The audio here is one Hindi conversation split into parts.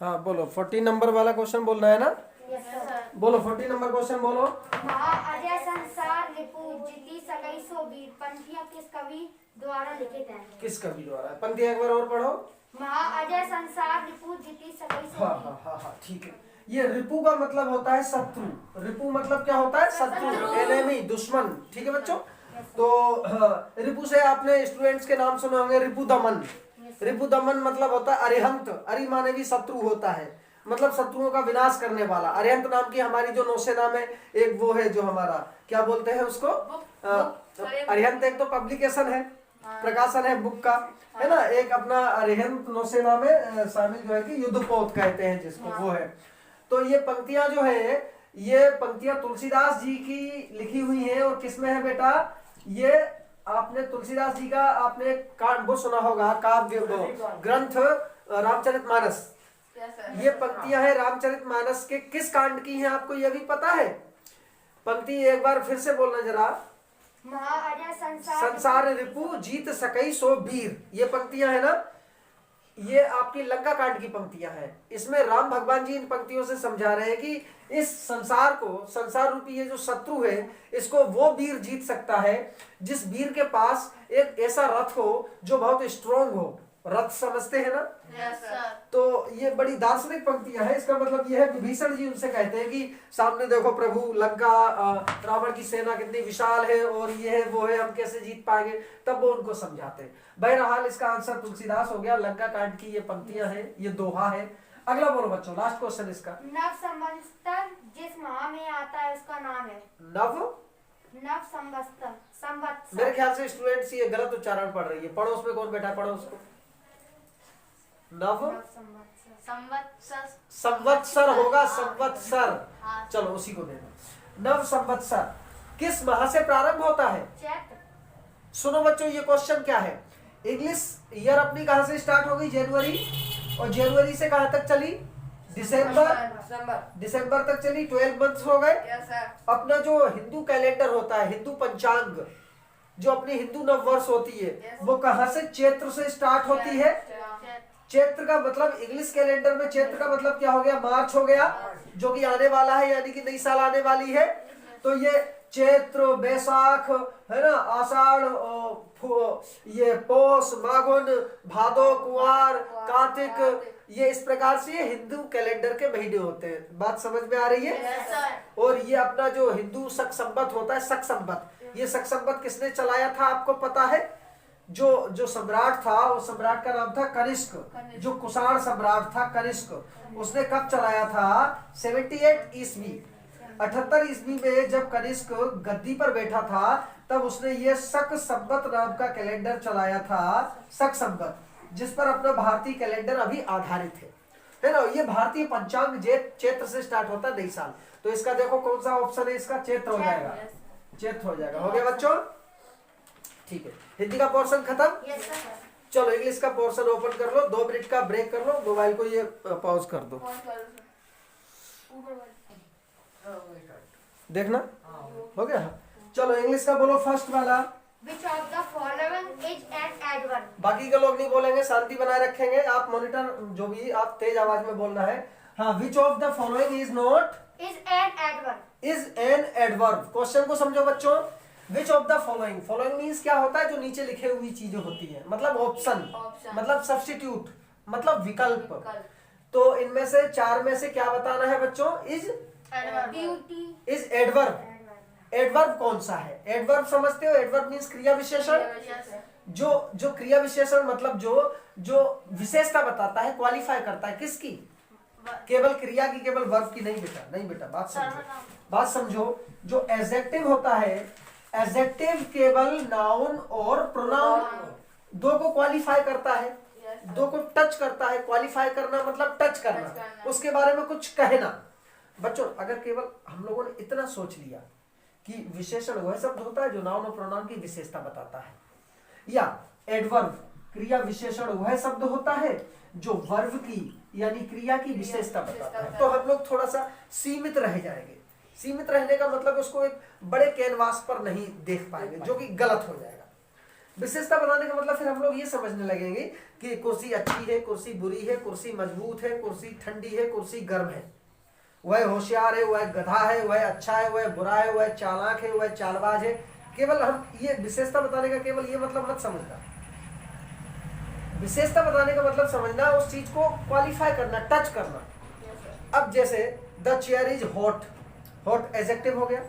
हाँ बोलो, 14 नंबर वाला क्वेश्चन बोलना है ना? बोलो 14 नंबर क्वेश्चन बोलो। अजय संसार रिपु जिति सकई सो वीर पंक्तियां किस कवि द्वारा लिखित हैं? किस कवि द्वारा? पंक्तियां एक बार और पढ़ो। अजय संसार रिपु जिति सकई सो हाँ हाँ हाँ हाँ ठीक है। ये रिपु का मतलब होता है शत्रु। रिपु मतलब क्या होता है? शत्रु, एनिमी, दुश्मन। ठीक है बच्चों? तो रिपु से आपने स्टूडेंट्स के नाम सुने होंगे, रिपु दमन। रिपु दमन मतलब होता है अरिहंत। अरि माने भी शत्रु होता है, मतलब शत्रुओं का विनाश करने वाला। अरिहंत नाम की हमारी जो नौसेना में एक वो है, जो हमारा क्या बोलते हैं उसको, अरिहंत एक तो पब्लिकेशन है, प्रकाशन है बुक का, है ना। एक अपना अरिहंत नौसेना में शामिल जो है कि युद्धपोत कहते हैं जिसको, वो है। तो ये पंक्तियां जो है, ये पंक्तियां तुलसीदास जी की लिखी हुई हैं। और किसमें है बेटा? ये आपने तुलसीदास जी का आपने वो सुना होगा, काव्य ग्रंथ रामचरितमानस। ये पंक्तियां हैं रामचरितमानस के किस कांड की हैं, आपको ये भी पता है? पंक्ति एक बार फिर से बोलना जरा। संसार रिपु जीत सकई सो वीर, ये पंक्तियां है ना। ये आपकी लंका कांड की पंक्तियां हैं। इसमें राम भगवान जी इन पंक्तियों से समझा रहे हैं कि इस संसार को, संसार रूपी ये जो शत्रु है, इसको वो वीर जीत सकता है जिस वीर के पास एक ऐसा रथ हो जो बहुत स्ट्रॉन्ग हो। रथ समझते हैं ना? Yes sir. तो ये बड़ी दार्शनिक पंक्तियां हैं। इसका मतलब ये है, विभीषण जी उनसे कहते हैं कि सामने देखो प्रभु, लंका रावण की सेना कितनी विशाल है और ये है वो है, हम कैसे जीत पाएंगे। तब वो उनको समझाते हैं। बहरहाल इसका आंसर तुलसीदास हो गया। लंका कांड की ये पंक्तियां हैं, ये दोहा है। अगला बोलो बच्चों, लास्ट क्वेश्चन इसका। नव संवत्सर जिस माह में आता है उसका नाम है? नव संवत्सर। मेरे ख्याल से स्टूडेंट्स ये गलत उच्चारण पढ़ रही है। पढ़ो उसमें, कौन बैठा पढ़ो उसको। नव संवत्सर होगा, संवत्सर। चलो उसी को देना। नव संवत्सर किस माह से प्रारंभ होता है? चैत्र। सुनो बच्चों, ये क्वेश्चन क्या है? इंग्लिश ईयर अपनी कहां से स्टार्ट हो गई? जनवरी। और जनवरी से कहां तक चली? दिसंबर तक चली। 12 मंथ्स हो गए। अपना जो हिंदू कैलेंडर होता है, हिंदू पंचांग, जो अपनी हिंदू नववर्ष होती है, वो कहां से? चैत्र से स्टार्ट होती है। चैत्र का मतलब इंग्लिश कैलेंडर में चैत्र का मतलब क्या हो गया? मार्च हो गया, जो कि आने वाला है, यानी कि नई साल आने वाली है। तो ये चैत्र, बैसाख, है ना, आषाढ़, ये पौष, माघन, भादो, कुंवार, कार्तिक, ये इस प्रकार से हिंदू कैलेंडर के महीने होते हैं। बात समझ में आ रही है? और ये अपना जो हिंदू शक संवत होता है, शक संवत, ये शक संवत किसने चलाया था आपको पता है? जो सम्राट था, वो सम्राट का नाम था कनिष्क। जो कुषाण सम्राट था कनिष्क, उसने कब चलाया था? 78 ईस्वी, 78 ईस्वी में जब कनिष्क गद्दी पर बैठा था, तब उसने ये शक संवत नाम का कैलेंडर चलाया था। शक संवत, जिस पर अपना भारतीय कैलेंडर अभी आधारित है ना। ये भारतीय पंचांग चैत्र से स्टार्ट होता है, नई साल। तो इसका देखो कौन सा ऑप्शन है इसका? चैत्र हो जाएगा। चैत्र हो जाएगा। हो गया बच्चों? ठीक है, हिंदी का पोर्शन खत्म। चलो इंग्लिश का पोर्शन ओपन कर लो। 2 मिनट का ब्रेक कर लो, मोबाइल को ये पॉज कर दो। देखना हो गया। चलो इंग्लिश का बोलो, फर्स्ट वाला। Which of the following is an adverb? बाकी के लोग नहीं बोलेंगे, शांति बनाए रखेंगे। आप मॉनिटर जो भी, आप तेज आवाज में बोलना है। हाँ, which of the following is not Is an adverb. is an adverb। Question को समझो बच्चों। Which of the following, following means क्या होता है? जो नीचे लिखे हुई चीजें होती है, मतलब ऑप्शन, मतलब सब्स्टिट्यूट, मतलब विकल्प। तो इनमें से 4 में से क्या बताना है बच्चों? Is adverb. एडवर्ब कौन सा है? एडवर्ब समझते हो? एडवर्ब मीन्स क्रिया विशेषण। जो क्रिया विशेषण मतलब जो विशेषता बताता है, क्वालिफाई करता है किसकी? केवल क्रिया की, केवल वर्ब की नहीं बेटा, नहीं बेटा, बात समझो। जो एडजेक्टिव होता है, एडजेक्टिव केवल नाउन और प्रोनाउन दो को क्वालिफाई करता है, दो को टच करता है। क्वालिफाई करना मतलब टच करना, उसके बारे में कुछ कहना। बच्चों अगर केवल हम लोगों ने इतना सोच लिया कि विशेषण वह शब्द होता है जो नाउन और प्रोनाउन की विशेषता बताता है, या एडवर्ब क्रिया विशेषण वह शब्द होता है जो वर्ब की यानी क्रिया की विशेषता बताता है, तो हम लोग थोड़ा सा सीमित रह जाएंगे। सीमित रहने का मतलब उसको एक बड़े कैनवास पर नहीं देख पाएंगे, जो कि गलत हो जाएगा। विशेषता बताने का मतलब फिर हम लोग ये समझने लगेंगे कि कुर्सी अच्छी है, कुर्सी बुरी है, कुर्सी मजबूत है, कुर्सी ठंडी है, कुर्सी गर्म है, वह होशियार है, वह गधा है, वह अच्छा है, वह बुरा है, वह चालाक है, वह चालबाज है। केवल हम ये विशेषता बताने का केवल ये मतलब मत समझना। विशेषता बताने का मतलब समझना उस चीज को क्वालिफाई करना, टच करना। अब जैसे the chair is hot, hot adjective हो गया।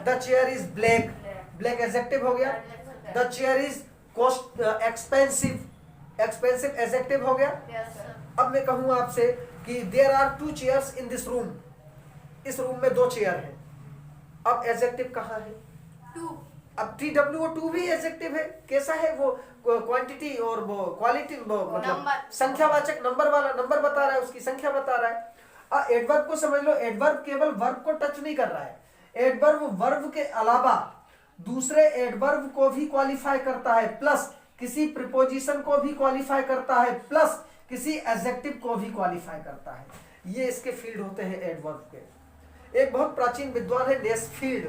The chair is black, black adjective हो गया। The chair is cost expensive, expensive adjective हो गया। अब मैं कहूँ आपसे कि there are 2 chairs in this room, इस रूम में 2 चेयर हैं। अब एडजेक्टिव कहाँ है? 2। अब TWO2 भी एडजेक्टिव है। कैसा है वो? क्वांटिटी और वो क्वालिटी, मतलब संख्यावाचक, नंबर वाला, नंबर बता रहा है, उसकी संख्या बता रहा है। एडवर्ब को समझ लो, एडवर्ब केवल वर्ब को टच नहीं कर रहा है। एडवर्ब वर्ब के अलावा दूसरे एडवर्ब को भी क्वालिफाई करता है, प्लस किसी प्रीपोजिशन को भी क्वालिफाई करता है, प्लस किसी एडजेक्टिव को भी क्वालिफाई करता है। ये इसके फील्ड होते हैं एडवर्ब के। एक बहुत प्राचीन विद्वान है नेस्फील्ड,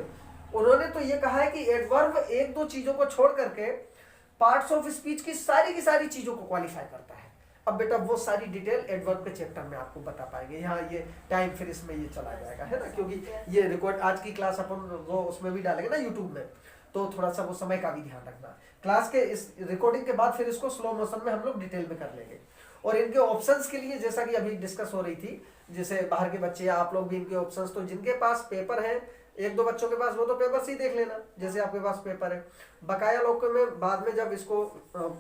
उन्होंने तो ये कहा है कि एडवर्ब 1-2 चीजों को छोड़ करके पार्ट्स ऑफ स्पीच की सारी चीजों को क्वालिफाई करता है। अब बेटा वो सारी डिटेल एडवर्ब के चैप्टर में आपको बता पाएंगे, यहाँ ये टाइम फिर इसमें ये चला जाएगा, है ना, क्योंकि ये रिकॉर्ड आज की क्लास अपन वो उसमें भी डालेंगे ना यूट्यूब में, तो थोड़ा सा वो समय का भी ध्यान रखना। क्लास के इस रिकॉर्डिंग के बाद फिर इसको स्लो मोशन में हम लोग डिटेल में कर लेंगे। और इनके ऑप्शंस के लिए जैसा कि अभी डिस्कस हो रही थी, जैसे बाहर के बच्चे या आप लोग भी इनके ऑप्शंस, तो जिनके पास पेपर है, 1-2 बच्चों के पास, वो तो पेपर से ही देख लेना जैसे आपके पास पेपर है। बकाया लोग को मैं बाद में जब इसको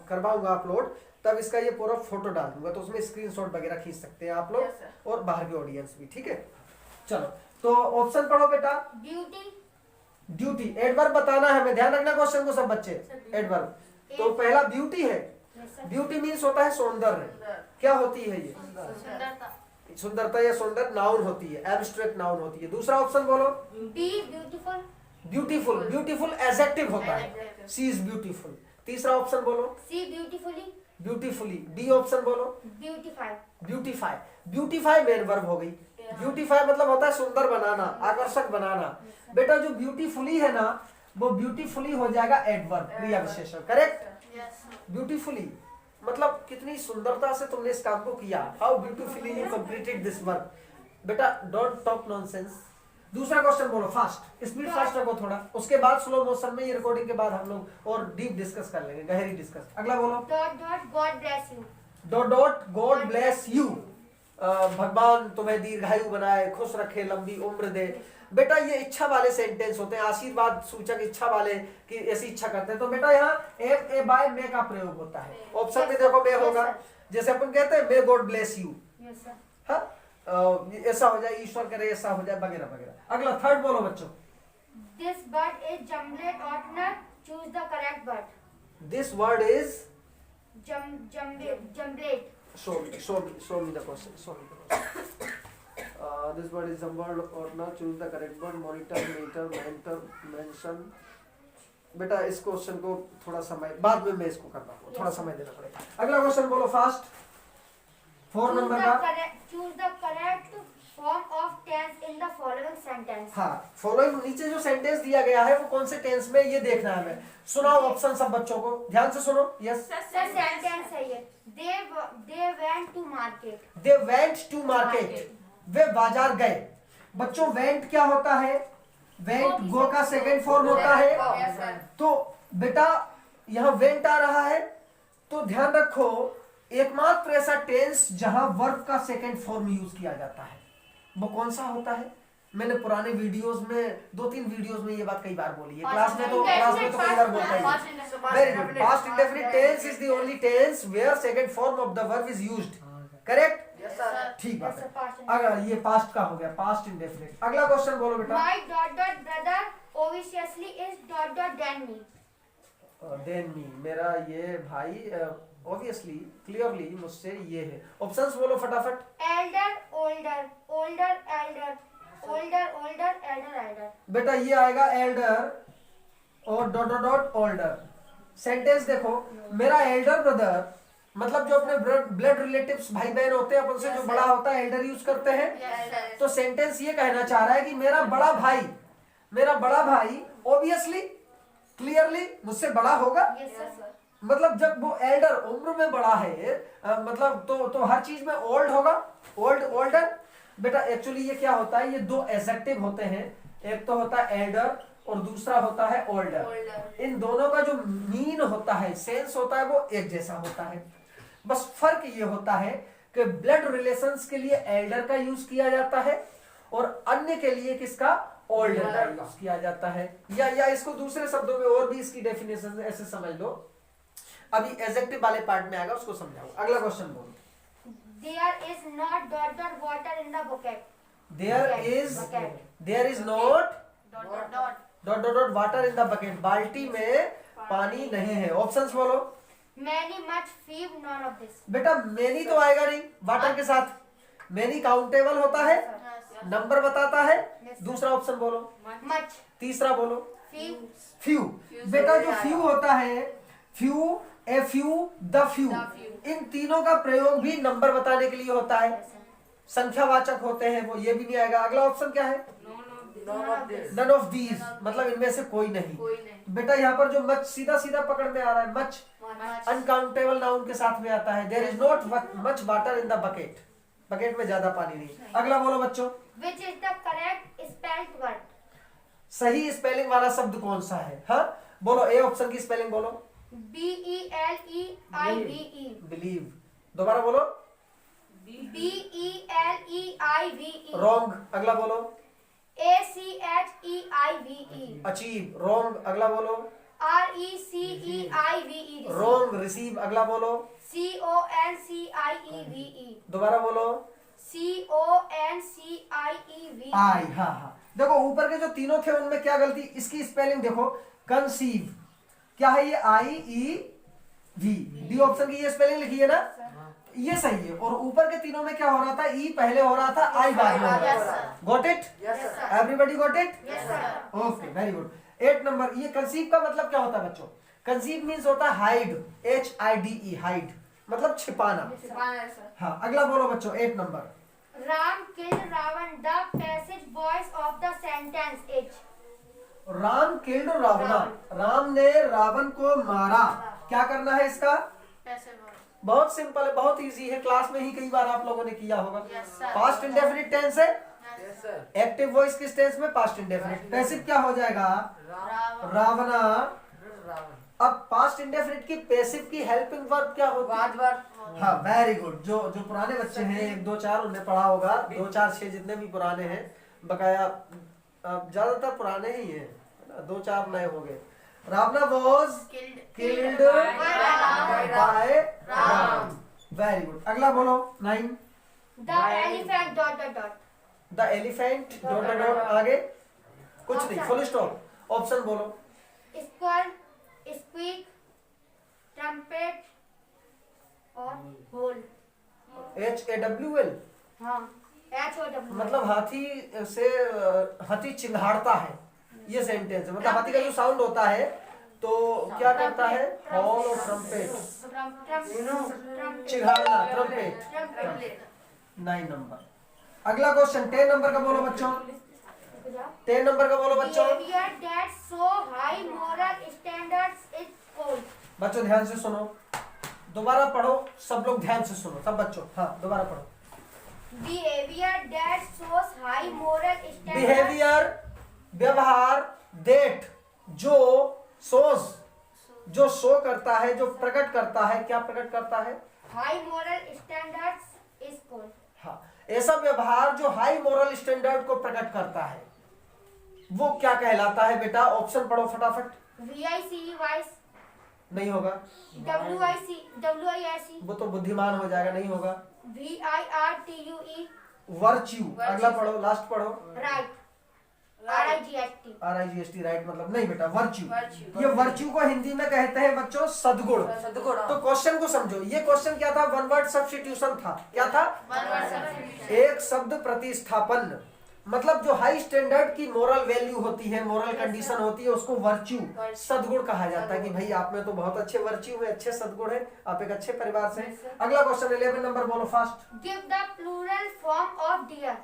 करवाऊंगा अपलोड, तब इसका ये पूरा फोटो डाल दूंगा, तो उसमें स्क्रीनशॉट वगैरह खींच सकते हैं आप लोग और बाहर के ऑडियंस भी, ठीक है। चलो तो ऑप्शन पढ़ो बेटा। ब्यूटी, ड्यूटी एडवर्ब बताना है, हमें ध्यान रखना क्वेश्चन को सब बच्चे। एडवर्ब तो पहला ब्यूटी है। ब्यूटी मीन्स होता है सौंदर्य। क्या होती है ये? सुंदरता या सौंदर्य नाउन होती है, एब्स्ट्रैक्ट नाउन होती है। दूसरा ऑप्शन बोलो। B beautiful, beautiful, beautiful adjective होता है, सी इज ब्यूटीफुल। तीसरा ऑप्शन बोलो। सी ब्यूटीफुली, ब्यूटीफुली। डी ऑप्शन बोलो। Beautify, beautify, beautify main verb हो गई। ब्यूटीफाई मतलब होता है सुंदर बनाना, आकर्षक बनाना। बेटा जो ब्यूटीफुली है ना, वो ब्यूटीफुली हो जाएगा एडवर्ब, क्रिया विशेषण, करेक्ट। ब्यूटीफुली मतलब कितनी सुंदरता से तुमने इस काम को किया, how beautifully you completed this work. बेटा डोंट टॉक नॉनसेंस। दूसरा क्वेश्चन बोलो फास्ट, स्पीड फास्ट रखो थोड़ा, उसके बाद स्लो मोशन में ये रिकॉर्डिंग के बाद हम लोग और डीप डिस्कस कर लेंगे, गहरी डिस्कस। अगला बोलो। Dot dot God bless you, dot dot God bless you, भगवान तुम्हें दीर्घायु बनाए, खुश रखे, लंबी उम्र दे। बेटा ये इच्छा वाले सेंटेंस होते हैं, आशीर्वाद सूचक इच्छा वाले कि ऐसी इच्छा करते हैं, तो बेटा यहाँ एम ए बाय मे का प्रयोग होता है। ऑप्शन में देखो मे होगा, जैसे अपन कहते हैं मे गॉड ब्लेस यू, हाँ ऐसा हो जाए, ईश्वर करे ऐसा हो जाए, वगैरह वगैरह। अगला थर्ड बोलो बच्चों। दिस बर्ड इज जमलेट ऑटनर, choose the correct bird. This word is जमलेट, show me the question, show me the question. This word is jumbled or not, choose the correct word, monitor, meter, mentor, mention। बेटा इस क्वेश्चन को थोड़ा समय बाद में मैं इसको करना हूँ, थोड़ा समय देना पड़ेगा। अगला क्वेश्चन बोलो फास्ट, 4 नंबर का। Choose the correct form of tense in the following sentence. हाँ, फॉलोइंग नीचे जो सेंटेंस दिया गया है वो कौन से टेंस में, ये देखना है हमें। सुनाओ ऑप्शन सब बच्चों को, ध्यान से सुनो। यस सेंटेंस है ये। They went to market. They went to market. वे बाजार गए। बच्चों वेंट क्या होता है? वेंट गो का सेकेंड फॉर्म होता है। तो बेटा यहाँ वेंट आ रहा है, तो ध्यान रखो एकमात्र ऐसा टेंस जहां वर्ब का सेकेंड फॉर्म यूज किया जाता है वो कौन सा होता है? मैंने पुराने वीडियोस में 2-3 वीडियोस में ये बात कई बार बोली है, क्लास में तो कई बार बोलता है। Very good. Past indefinite tense is the only tense where second form of the verb is used, correct. ठीक बात That's है। a past tense. अगर ये पास्ट का हो गया, पास्ट इंडेफिनिट। अगला क्वेश्चन बोलो बेटा। My brother obviously is than me. Than me, मेरा ये भाई ऑब्वियसली क्लियरली मुझसे ये है। ऑप्शंस बोलो फटाफट। Elder, older, elder. बेटा ये आएगा एल्डर और dot dot dot older. Sentence देखो, मेरा एल्डर ब्रदर मतलब जो अपने ब्लड रिलेटिव्स भाई बहन होते हैं अपन से जो बड़ा होता है, एल्डर यूज करते हैं। तो सेंटेंस ये कहना चाह रहा है कि मेरा बड़ा भाई ऑब्वियसली क्लियरली मुझसे बड़ा होगा। Yes, sir. मतलब जब वो एल्डर उम्र में बड़ा है मतलब तो हर चीज में ओल्ड होगा, ओल्डर। बेटा एक्चुअली ये क्या होता है, ये दो एडजेक्टिव होते हैं, एक तो होता है एल्डर और दूसरा होता है ओल्डर। इन दोनों का जो मीन होता है, सेंस होता है, वो एक जैसा होता है। बस फर्क ये होता है कि ब्लड रिलेशंस के लिए एल्डर का यूज किया जाता है और अन्य के लिए किसका, ओल्डर का यूज किया जाता है। या इसको दूसरे शब्दों में और भी इसकी डेफिनेशन ऐसे समझ लो, अभी एडजेक्टिव वाले पार्ट में आएगा, उसको समझाओ। अगला क्वेश्चन बोलो। There is not water in the bucket. There is not dot water in the bucket। बाल्टी में पानी नहीं है। ऑप्शंस बोलो। Many, much, few, none of this. बेटा मेनी तो आएगा नहीं वाटर के साथ। मेनी काउंटेबल होता है, नंबर बताता है। दूसरा ऑप्शन बोलो। Much, तीसरा बोलो। few, few. बेटा जो फ्यू होता है, few, a few, the few, इन तीनों का प्रयोग भी नंबर बताने के लिए होता है, संख्यावाचक होते हैं वो। ये भी नहीं आएगा। अगला ऑप्शन क्या है, नन ऑफ दीज, मतलब इनमें से कोई नहीं। बेटा यहाँ पर जो मच सीधा सीधा पकड़ में आ रहा है, मच अनकाउंटेबल नाउन के साथ में आता है। There is not much water in the bucket, bucket में ज्यादा पानी नहीं। अगला बोलो बच्चों। which is the correct spelled word. सही स्पेलिंग वाला शब्द कौन सा है? हाँ बोलो, ए ऑप्शन की स्पेलिंग बोलो। B-E-L-E-I-V-E. बिलीव। दोबारा बोलो। B-E-L-E-I-V-E. रॉन्ग। अगला बोलो। A-C-H-E-I-V-E. अचीव। रॉन्ग। अगला बोलो। R-E-C-E-I-V-E. रॉन्ग। रिसीव। अगला बोलो। C-O-N-C-I-E-V-E. दोबारा बोलो। C-O-N-C-I-E-V-E. आई। हाँ हाँ देखो ऊपर के जो तीनों थे उनमें क्या गलती, इसकी स्पेलिंग देखो। कंसीव क्या है ये, आई ई वी। डी ऑप्शन की ये स्पेलिंग लिखी है ना, ये सही है। और ऊपर के तीनों में क्या हो रहा था, ई पहले हो रहा था, आई बाद में हो रहा था। Got it? Everybody got it? Okay very good. 8 number. ये कंसीव का मतलब क्या होता है बच्चों? कंसीव मीन्स होता है हाइड, HIDE, हाइड मतलब छिपाना। हाँ अगला बोलो बच्चों। 8 number. Ram killed Ravan. The passage voice of the sentence is. Ram killed Ravana, Ram ने रावण को मारा। क्या करना है इसका? बहुत सिंपल है, बहुत इजी है, क्लास में ही कई बार आप लोगों ने किया होगा। पास्ट इंडेफिनिट टेंस है, एक्टिव वॉइस किस टेंस में? Past indefinite. पैसिव क्या हो जाएगा? रावणा। अब पास्ट इंडेफिनिट की पैसिव की हेल्पिंग वर्ब क्या होती है? हाँ वेरी गुड। जो पुराने बच्चे हैं 1 2 4 उन्हें पढ़ा होगा, 2 4 6 जितने भी पुराने हैं, बकाया ज्यादातर पुराने ही हैं, 2 4 नए हो गए। Ravana was killed by Ram. Very good. अगला बोलो। 9। The elephant dot dot dot. The elephant dot dot dot. आगे कुछ नहीं, फुल स्टॉप। ऑप्शन बोलो। Squirrel, squeak, trumpet और whole. HAWL हाँ H-O-W. मतलब हाथी से हाथी चिंघाड़ता है, ये सेंटेंस है। मतलब हाथी का जो साउंड होता है तो क्या करता है? हॉल और ट्रम्पेट, चिंघाड़ना, ट्रम्पेट। 9 नंबर। अगला क्वेश्चन 10 नंबर का बोलो बच्चों। 10 नंबर का बोलो बच्चों। Behavior that so high moral standards is called. बच्चों ध्यान से सुनो, दोबारा पढ़ो, सब लोग ध्यान से सुनो, सब बच्चों। हाँ दोबारा पढ़ो। Behavior that shows high moral standards. Behaviour व्यवहार, डेट जो सोज, जो शो करता है, जो प्रकट करता है। क्या प्रकट करता है? High moral standards is called. हाँ ऐसा व्यवहार जो हाई मोरल स्टैंडर्ड को प्रकट करता है वो क्या कहलाता है बेटा? ऑप्शन पढ़ो फटाफट। VICE wise. नहीं होगा। WIC वो तो बुद्धिमान हो जाएगा, नहीं होगा। VIRTUE वर्च्यू, अगला पढ़ो, लास्ट पढ़ो। राइट RIGHT RIGST राइट मतलब नहीं बेटा, वर्च्यू। ये वर्च्यू को हिंदी में कहते हैं बच्चों सद्गुण। तो क्वेश्चन को समझो, ये क्वेश्चन क्या था, वन वर्ड सब्स्टिट्यूशन था। क्या था? एक शब्द प्रतिस्थापन। मतलब जो हाई स्टैंडर्ड की मोरल वैल्यू होती है, मोरल कंडीशन होती है, उसको वर्च्यू, सद्गुण कहा जाता है कि भाई आप में तो बहुत अच्छे वर्च्यू है, अच्छे सद्गुण है, आप एक अच्छे परिवार से। अगला क्वेश्चन 11 नंबर बोलो fast. Give the plural form of dear.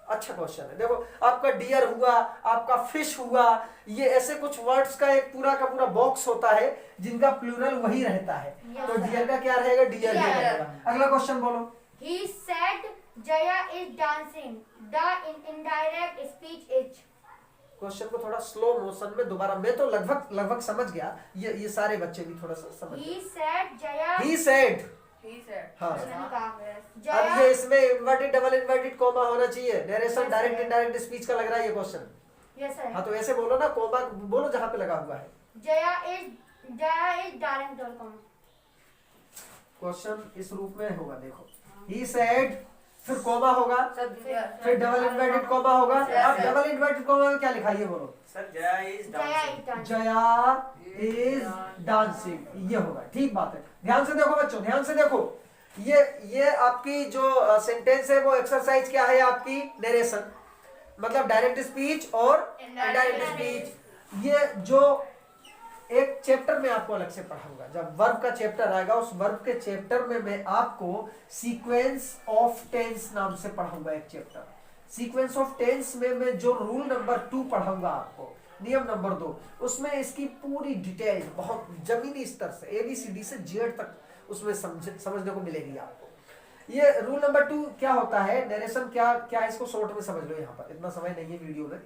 अच्छा क्वेश्चन है, देखो आपका डियर हुआ, आपका फिश हुआ, ये ऐसे कुछ वर्ड्स का एक पूरा का पूरा बॉक्स होता है जिनका प्लूरल वही रहता है। तो डियर का क्या रहेगा? डियर ही रहेगा। अगला क्वेश्चन बोलो। He said Jaya is dancing. The indirect speech is। Question को थोड़ा स्लो मोशन में दोबारा, मैं तो लगभग समझ गया, ये सारे बच्चे भी थोड़ा सा समझ गए। He said Jaya। He said। हाँ। अब ये इसमें इन्वर्टेड डबल इन्वर्टेड कॉमा होना चाहिए। नरेशन डायरेक्ट इनडायरेक्ट स्पीच का लग रहा है ये क्वेश्चन। Yes sir. हाँ तो ऐसे बोलो ना, कॉमा बोलो जहाँ पे लगा हुआ है। Jaya is dancing। क्वेश्चन इस रूप में होगा, देखो he said, फिर कॉमा होगा, फिर डबल इन्वर्टेड कॉमा होगा। अब डबल इन्वर्टेड कॉमा में क्या लिखा है ये बोलो। Sir Jaya is dancing. Jaya is dancing, ये होगा। ठीक बात है, ध्यान से देखो बच्चों, ध्यान से देखो। ये आपकी जो सेंटेंस है वो एक्सरसाइज क्या है आपकी? नरेशन, मतलब डायरेक्ट स्पीच और इनडायरेक्ट स्पीच। ये जो एक चैप्टर में आपको अलग से पढ़ाऊंगा, जब वर्ब का चैप्टर आएगा उस वर्ब के चैप्टर में मैं आपको सीक्वेंस ऑफ टेंस नाम से पढ़ाऊंगा एक चैप्टर। सीक्वेंस ऑफ टेंस में मैं जो रूल नंबर 2 पढ़ाऊंगा आपको, नियम नंबर 2, उसमें इसकी पूरी डिटेल बहुत जमीनी स्तर से ABCD से Z तक उसमें समझने को मिलेगी आपको। ये रूल नंबर 2 क्या होता है, नरेशन क्या क्या है, इसको शॉर्ट में समझ लो, यहाँ पर इतना समय नहीं है वीडियो में।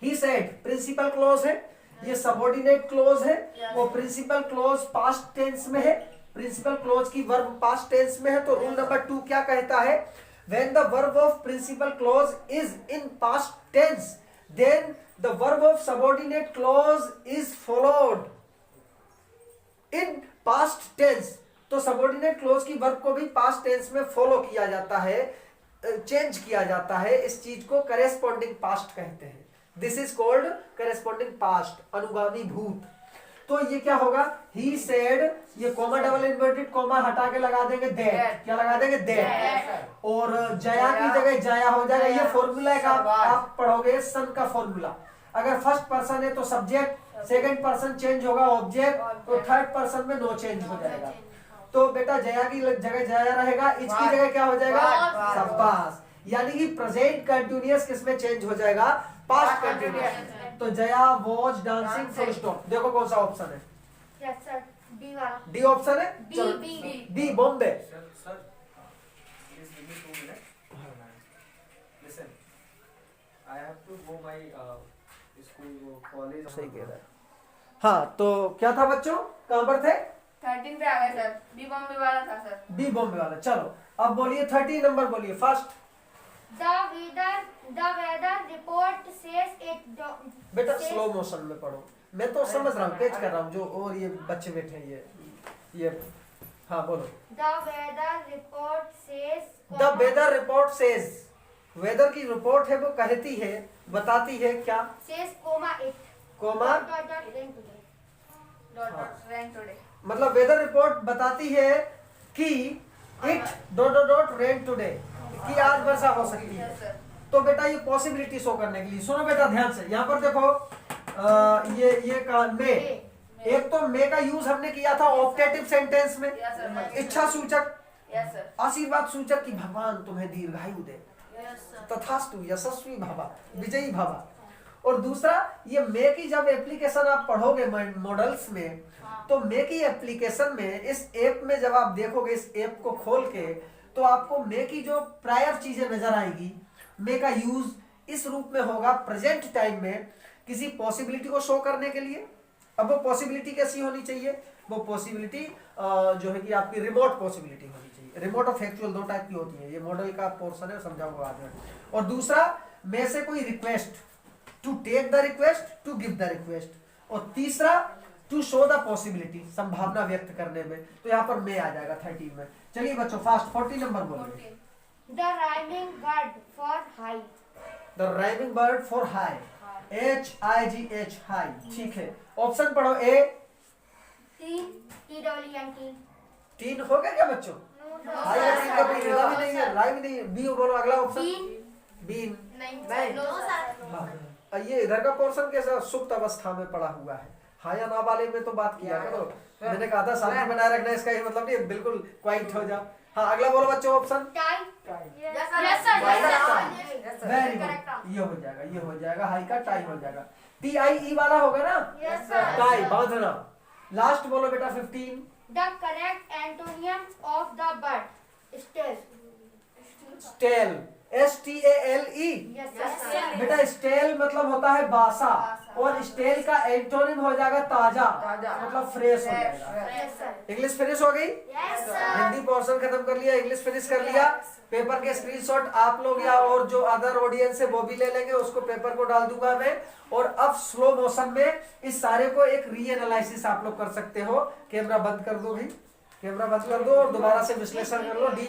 ही सेड प्रिंसिपल क्लॉज है, ये सबऑर्डिनेट क्लॉज है, वो प्रिंसिपल क्लॉज पास्ट टेंस में है, प्रिंसिपल क्लॉज की वर्ब पास्ट टेंस में है। तो रूल नंबर 2 क्या कहता है, when the verb of principal clause is in past tense then the verb of subordinate clause is followed in past tense। तो सबऑर्डिनेट क्लॉज की वर्ब को भी पास्ट टेंस में फॉलो किया जाता है, चेंज किया जाता है। इस चीज को करेस्पॉन्डिंग पास्ट कहते हैं। This is called corresponding past, अनुगामी भूत। तो ये क्या होगा, ही सेड, ये कॉमा डबल इन्वर्टेड कॉमा हटा के लगा देंगे दैट। क्या लगा देंगे? दैट। और जया की जगह जाया हो जाएगा। ये फॉर्मूला का आप पढ़ोगे, सन का फॉर्मूला। अगर फर्स्ट पर्सन है तो सब्जेक्ट, सेकंड पर्सन चेंज होगा ऑब्जेक्ट, तो थर्ड पर्सन में नो चेंज हो जाएगा। तो बेटा जया की जगह जया रहेगा, इसकी जगह क्या हो जाएगा? शाबाश। यानी कि प्रेजेंट कंटिन्यूअस किसमें चेंज हो जाएगा? Past continuous. तो Jaya was dancing full stop. देखो कौन सा ऑप्शन है? यस सर, डी वाला। डी ऑप्शन है। चलो D Bombay. Sir please give me 2 minute. Listen, I have to go my school college. सही कह रहा है। हाँ तो क्या था बच्चों, कहां पर थे? 13 पे आ गए सर, डी बॉम्बे वाला था सर। डी बॉम्बे वाला। चलो अब बोलिए 13 नंबर बोलिए fast. The weather report says it। बेटा स्लो मोशन में पढ़ो, मैं तो समझ रहा हूँ, कैच कर रहा हूँ जो, और ये बच्चे बैठे हैं ये हाँ बोलो। The weather report says। The weather report says, weather की रिपोर्ट है वो कहती है, बताती है क्या? says comma it। Comma rain today। Rain today। मतलब वेदर रिपोर्ट बताती है कि it dot dot dot rain today, कि आज वर्षा हो सकती है। Yes sir. तो बेटा ये पॉसिबिलिटी शो करने के लिए सुनो बेटा ध्यान से, यहाँ पर देखो ये का मे, एक तो मे का यूज हमने किया था ऑप्टेटिव सेंटेंस में, यस सर। इच्छा सूचक, यस सर। आशीर्वाद सूचक कि भगवान तुम्हें दीर्घायु दे, यस सर। तथास्तु, यशस्वी भवा, विजयी भवा। और दूसरा ये मे की जब एप्लीकेशन आप पढ़ोगे मॉडल्स में, तो मे की एप्लीकेशन में, इस ऐप में जब आप देखोगे, इस ऐप को खोल के, तो आपको मे की जो प्रायर चीजें नजर आएगी। मे का यूज इस रूप में होगा प्रेजेंट टाइम में किसी पॉसिबिलिटी को शो करने के लिए। अब वो पॉसिबिलिटी कैसी होनी चाहिए? वो पॉसिबिलिटी जो है कि आपकी रिमोट पॉसिबिलिटी होनी चाहिए। रिमोट और फैक्चुअल 2 टाइप की होती है, ये मॉडल का पोर्शन है, समझाऊंगा बाद में। और दूसरा मे से कोई request, to take the request, to give the request. और तीसरा टू शो द पॉसिबिलिटी, संभावना व्यक्त करने में, तो यहाँ पर मे आ जाएगा 13 में। चलिए बच्चों फास्ट 40 नंबर बोलिए। 14. The rhyming word for high. The rhyming word for high, HIGH high, ठीक है। ऑप्शन पढ़ो। ए 3 तीन हो गया क्या बच्चों? हाई या तीन का कोई विधा भी नहीं है, राइम नहीं है। बी बोलो अगला ऑप्शन। बीन। नहीं नहीं। No sir. हाँ, ये इधर का पोर्शन कैसा सुप्त अवस्था में पड़ा हुआ है। हाँ या ना वाले में तो बात किया करो। मैंने कहा था शांति बनाए रखना, इसका ये मतलब नहीं बिल्कुल क्वाइट हो जाओ। हाँ अगला बोलो बच्चों option. Yes sir. Very good, ये हो जाएगा, ये हो जाएगा, हाई का टाई हो जाएगा। TIE वाला होगा ना, Yes, sir. टाई बांधना। लास्ट बोलो बेटा 15। The correct antonym of the word stale. Stale, STALE। Yes, sir. बेटा स्टेल मतलब होता है बासा, और स्टेल का एंटोनिम हो जाएगा ताजा, मतलब फ्रेश हो जाएगा। Yes, sir. इंग्लिश फिनिश हो गई। Yes, sir. हिंदी पोर्शन खत्म कर लिया, इंग्लिश फिनिश कर लिया। पेपर के स्क्रीनशॉट आप लोग या और जो अदर ऑडियंस है वो भी ले लेंगे, उसको पेपर को डाल दूंगा मैं। और अब स्लो मोशन में इस सारे को एक री एनालिसिस आप लोग कर सकते हो। कैमरा बंद कर दो भाई, कैमरा बंद कर दो और दोबारा से विश्लेषण कर लो। डी